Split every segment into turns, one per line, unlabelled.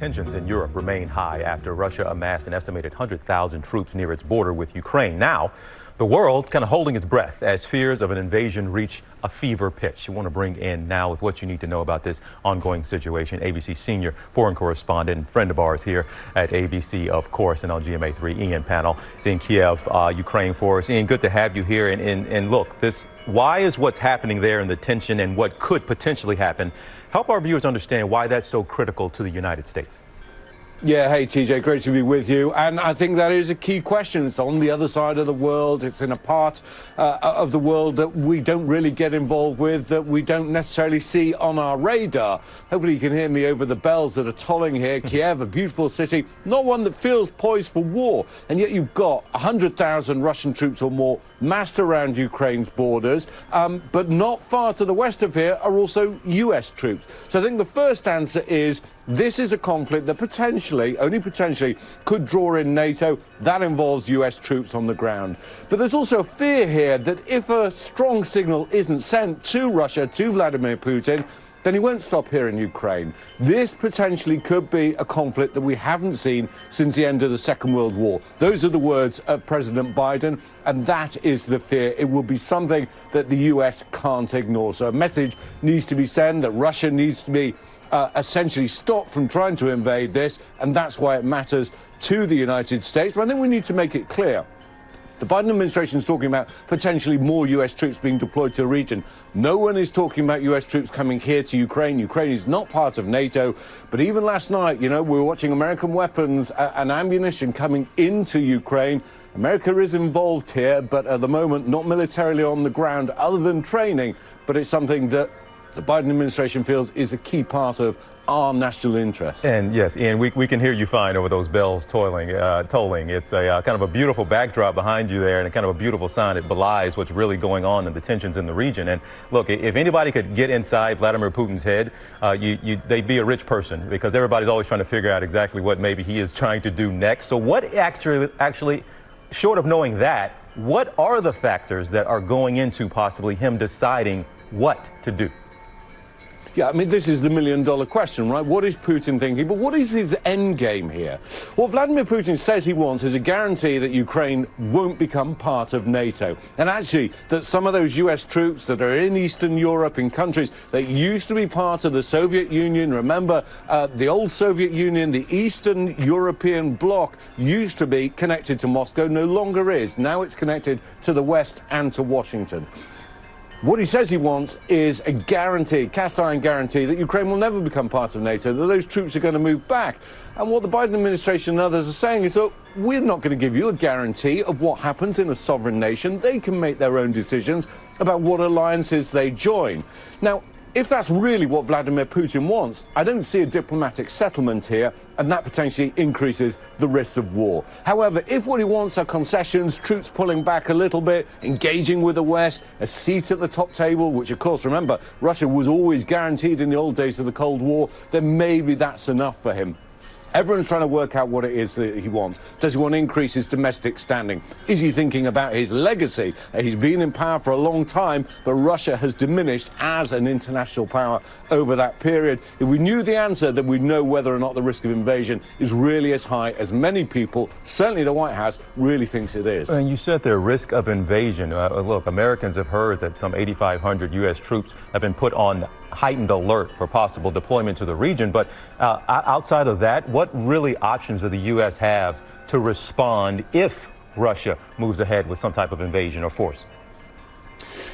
Tensions in Europe remain high after Russia amassed an estimated 100,000 troops near its border with Ukraine. Now, the world kind of holding its breath as fears of an invasion reach a fever pitch. You want to bring in now with what you need to know about this ongoing situation, ABC senior foreign correspondent and friend of ours here at ABC, of course, and on GMA3, Ian Pannell. It's in Kiev, Ukraine for us. Ian, good to have you here. And look, why is what's happening there and the tension and what could potentially happen? Help our viewers understand why that's so critical to the United States.
Yeah, hey TJ, great to be with you. And I think that is a key question. It's on the other side of the world. It's in a part of the world that we don't really get involved with, that we don't necessarily see on our radar. Hopefully you can hear me over the bells that are tolling here. Kiev, a beautiful city, not one that feels poised for war. And yet you've got 100,000 Russian troops or more massed around Ukraine's borders. But not far to the west of here are also US troops. So I think the first answer is this is a conflict that potentially, only potentially, could draw in NATO. That involves US troops on the ground. But there's also a fear here that if a strong signal isn't sent to Russia, to Vladimir Putin, then he won't stop here in Ukraine. This potentially could be a conflict that we haven't seen since the end of the Second World War. Those are the words of President Biden, and that is the fear. It will be something that the US can't ignore. So a message needs to be sent that Russia needs to be essentially stopped from trying to invade this, and that's why it matters to the United States. But I think we need to make it clear. The Biden administration is talking about potentially more US troops being deployed to the region. No one is talking about US troops coming here to Ukraine. Ukraine is not part of NATO. But even last night, you know, we were watching American weapons and ammunition coming into Ukraine. America is involved here, but at the moment, not militarily on the ground other than training. But it's something that the Biden administration feels is a key part of our national interest.
And yes, Ian, we can hear you fine over those bells tolling. It's a kind of a beautiful backdrop behind you there and a kind of a beautiful sign. It belies what's really going on and the tensions in the region. And look, if anybody could get inside Vladimir Putin's head, they'd be a rich person, because everybody's always trying to figure out exactly what maybe he is trying to do next. So what actually, short of knowing that, what are the factors that are going into possibly him deciding what to do?
Yeah, I mean, this is the million-dollar question, right? What is Putin thinking? But what is his end game here? What Vladimir Putin says he wants is a guarantee that Ukraine won't become part of NATO. And actually, that some of those US troops that are in Eastern Europe, in countries that used to be part of the Soviet Union, remember, the old Soviet Union, the Eastern European bloc used to be connected to Moscow, no longer is. Now it's connected to the West and to Washington. What he says he wants is a guarantee, cast iron guarantee, that Ukraine will never become part of NATO, that those troops are going to move back. And what the Biden administration and others are saying is, look, we're not going to give you a guarantee of what happens in a sovereign nation. They can make their own decisions about what alliances they join. Now, if that's really what Vladimir Putin wants, I don't see a diplomatic settlement here, and that potentially increases the risks of war. However, if what he wants are concessions, troops pulling back a little bit, engaging with the West, a seat at the top table, which of course, remember, Russia was always guaranteed in the old days of the Cold War, then maybe that's enough for him. Everyone's trying to work out what it is that he wants. Does he want to increase his domestic standing? Is he thinking about his legacy? He's been in power for a long time, but Russia has diminished as an international power over that period. If we knew the answer, then we'd know whether or not the risk of invasion is really as high as many people, certainly the White House, really thinks it is.
And you said the risk of invasion. Look, Americans have heard that some 8,500 U.S. troops have been put on heightened alert for possible deployment to the region. But outside of that, what really options do the U.S. have to respond if Russia moves ahead with some type of invasion or force?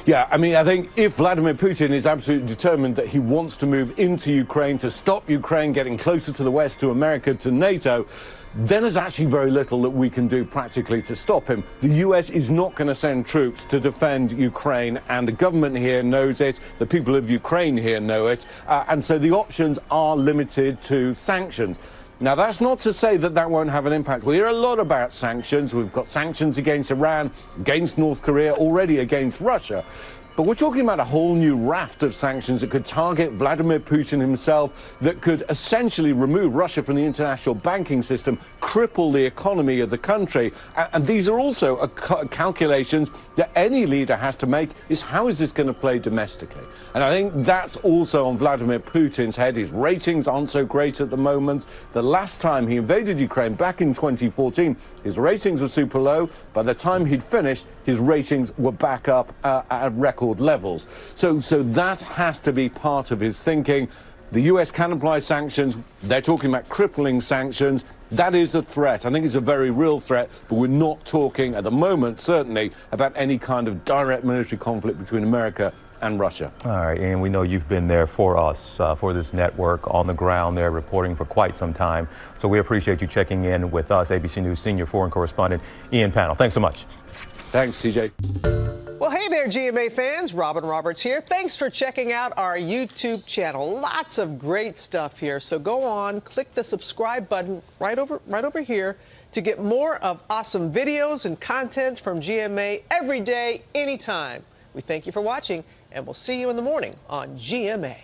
Yeah, I mean, I think if Vladimir Putin is absolutely determined that he wants to move into Ukraine, to stop Ukraine getting closer to the West, to America, to NATO, then there's actually very little that we can do practically to stop him. The US is not going to send troops to defend Ukraine, and the government here knows it, the people of Ukraine here know it, and so the options are limited to sanctions. Now, that's not to say that that won't have an impact. We hear a lot about sanctions. We've got sanctions against Iran, against North Korea, already against Russia. But we're talking about a whole new raft of sanctions that could target Vladimir Putin himself, that could essentially remove Russia from the international banking system, cripple the economy of the country. And these are also calculations that any leader has to make, is how is this going to play domestically? And I think that's also on Vladimir Putin's head. His ratings aren't so great at the moment. The last time he invaded Ukraine back in 2014, his ratings were super low. By the time he'd finished, his ratings were back up at record levels. So that has to be part of his thinking. The US can apply sanctions. They're talking about crippling sanctions. That is a threat. I think it's a very real threat, but we're not talking at the moment, certainly, about any kind of direct military conflict between America and Russia.
All right, and we know you've been there for us, for this network, on the ground there, reporting for quite some time. So we appreciate you checking in with us, ABC News senior foreign correspondent Ian Pannell. Thanks so much.
Thanks, CJ.
Well, hey there, GMA fans. Robin Roberts here. Thanks for checking out our YouTube channel. Lots of great stuff here. So go on, click the subscribe button right over here to get more of awesome videos and content from GMA every day, anytime. We thank you for watching, and we'll see you in the morning on GMA.